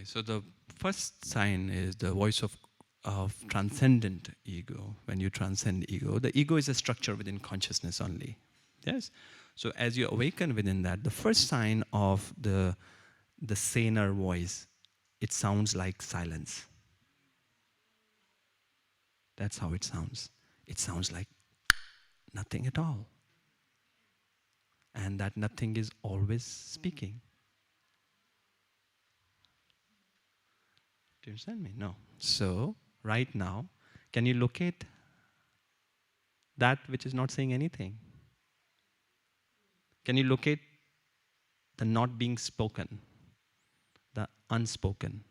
Okay, so the first sign is the voice of transcendent ego. When you transcend ego, the ego is a structure within consciousness only. Yes? So as you awaken within that, the first sign of the saner voice, it sounds like silence. That's how it sounds. It sounds like nothing at all. And that nothing is always speaking. Do you understand me? No. So, right now, can you locate that which is not saying anything? Can you locate the not being spoken, the unspoken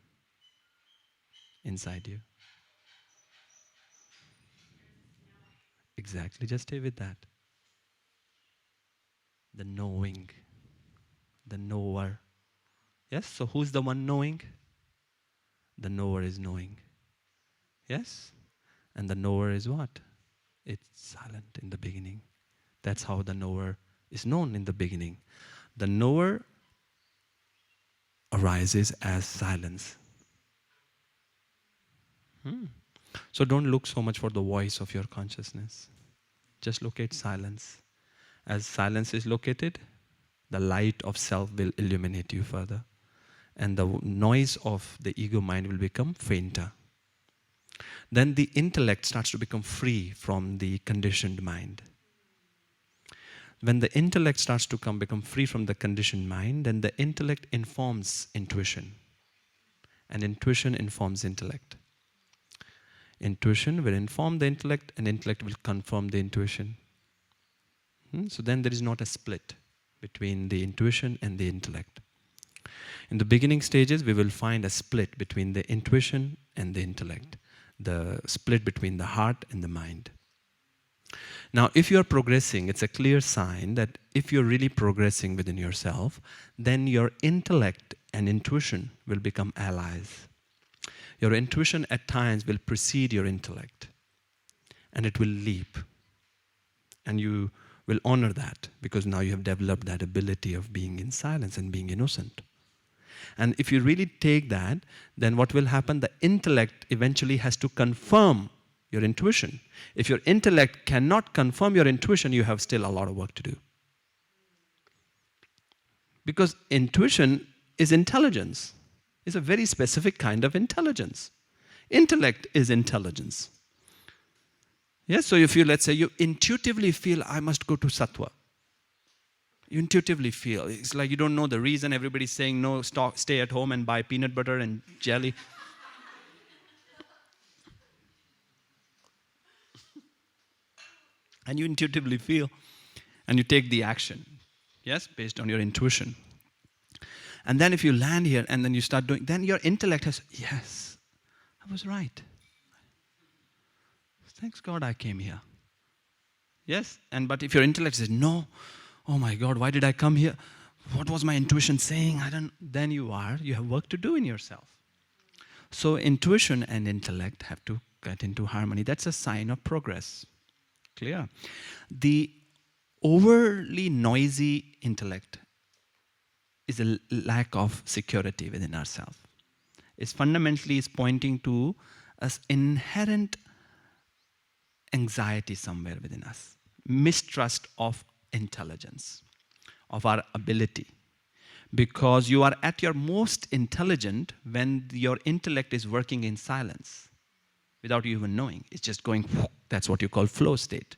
inside you? Exactly, just stay with that. The knowing, the knower. Yes, so who's the one knowing? The knower is knowing. Yes? And the knower is what? It's silent in the beginning. That's how the knower is known in the beginning. The knower arises as silence. So don't look so much for the voice of your consciousness. Just locate silence. As silence is located, the light of self will illuminate you further. And the noise of the ego mind will become fainter. Then the intellect starts to become free from the conditioned mind. When the intellect starts to become free from the conditioned mind, then the intellect informs intuition. And intuition informs intellect. Intuition will inform the intellect, and intellect will confirm the intuition. So then there is not a split between the intuition and the intellect. In the beginning stages, we will find a split between the intuition and the intellect, the split between the heart and the mind. Now, if you are progressing, it's a clear sign that if you're really progressing within yourself, then your intellect and intuition will become allies. Your intuition at times will precede your intellect, and it will leap. And you will honor that, because now you have developed that ability of being in silence and being innocent. And if you really take that, then what will happen? The intellect eventually has to confirm your intuition. If your intellect cannot confirm your intuition, you have still a lot of work to do. Because intuition is intelligence. It's a very specific kind of intelligence. Intellect is intelligence. Yes, so if you, let's say, you intuitively feel, I must go to Sattva. You intuitively feel. It's like you don't know the reason. Everybody's saying, no, stay at home and buy peanut butter and jelly. And you intuitively feel. And you take the action. Yes, based on your intuition. And then if you land here and then you start doing, then your intellect has, yes, I was right. Thanks God I came here. Yes, but if your intellect says, no, oh my God, why did I come here? What was my intuition saying? Then you have work to do in yourself. So intuition and intellect have to get into harmony. That's a sign of progress. Clear? The overly noisy intellect is a lack of security within ourselves. It's fundamentally pointing to an inherent anxiety somewhere within us. Mistrust of intelligence, of our ability. Because you are at your most intelligent when your intellect is working in silence without you even knowing. It's just going, that's what you call flow state.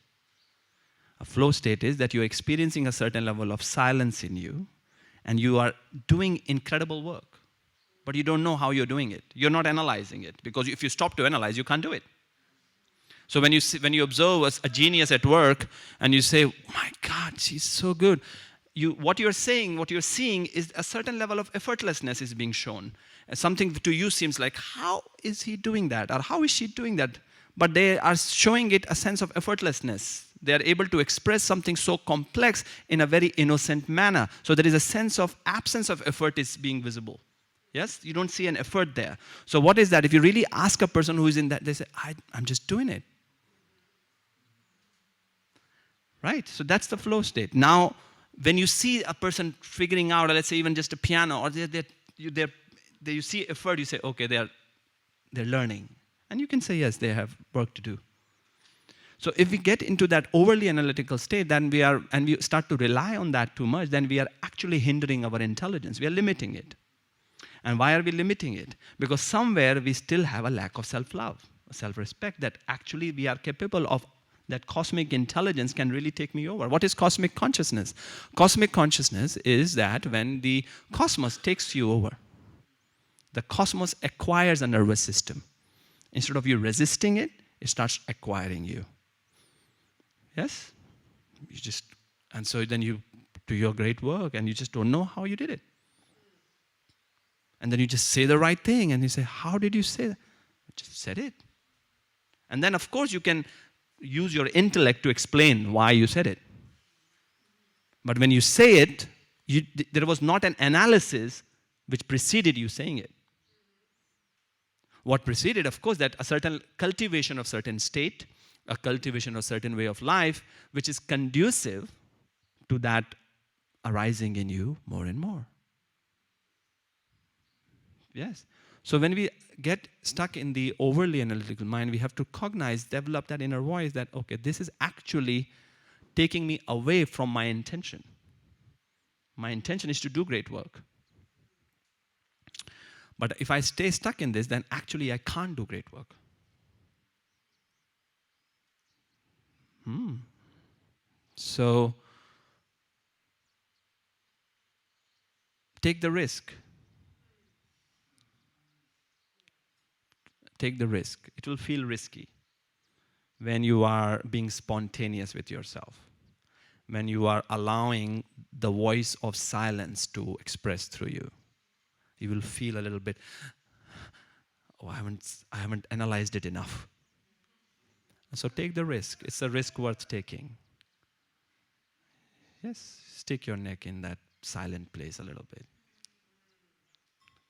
A flow state is that you're experiencing a certain level of silence in you and you are doing incredible work, but you don't know how you're doing it. You're not analyzing it, because if you stop to analyze, you can't do it. So when you observe a genius at work and you say, oh my God, she's so good. What you're seeing is a certain level of effortlessness is being shown. Something to you seems like, how is he doing that? Or how is she doing that? But they are showing it a sense of effortlessness. They are able to express something so complex in a very innocent manner. So there is a sense of absence of effort is being visible. Yes? You don't see an effort there. So what is that? If you really ask a person who is in that, they say, I'm just doing it. Right? So that's the flow state. Now, when you see a person figuring out, or let's say even just a piano, or you see effort, you say, okay, they're learning. And you can say, yes, they have work to do. So if we get into that overly analytical state, then we start to rely on that too much, then we are actually hindering our intelligence. We are limiting it. And why are we limiting it? Because somewhere we still have a lack of self-love, self-respect, that actually we are capable of, that cosmic intelligence can really take me over. What is cosmic consciousness? Cosmic consciousness is that when the cosmos takes you over, the cosmos acquires a nervous system. Instead of you resisting it, it starts acquiring you. Yes? And so then you do your great work and you just don't know how you did it. And then you just say the right thing and you say, how did you say that? I just said it. And then of course you can use your intellect to explain why you said it. But when you say it, there was not an analysis which preceded you saying it. What preceded, of course, that a certain cultivation of certain state, a cultivation of certain way of life, which is conducive to that arising in you more and more. Yes. So when we get stuck in the overly analytical mind, we have to cognize, develop that inner voice that, okay, this is actually taking me away from my intention. My intention is to do great work. But if I stay stuck in this, then actually I can't do great work. So, take the risk. Take the risk. It will feel risky when you are being spontaneous with yourself, when you are allowing the voice of silence to express through you. You will feel a little bit, oh, I haven't analyzed it enough. So take the risk. It's a risk worth taking. Yes, stick your neck in that silent place a little bit.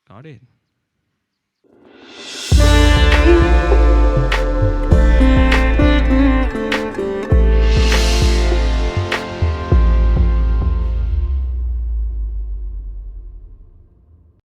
Got it?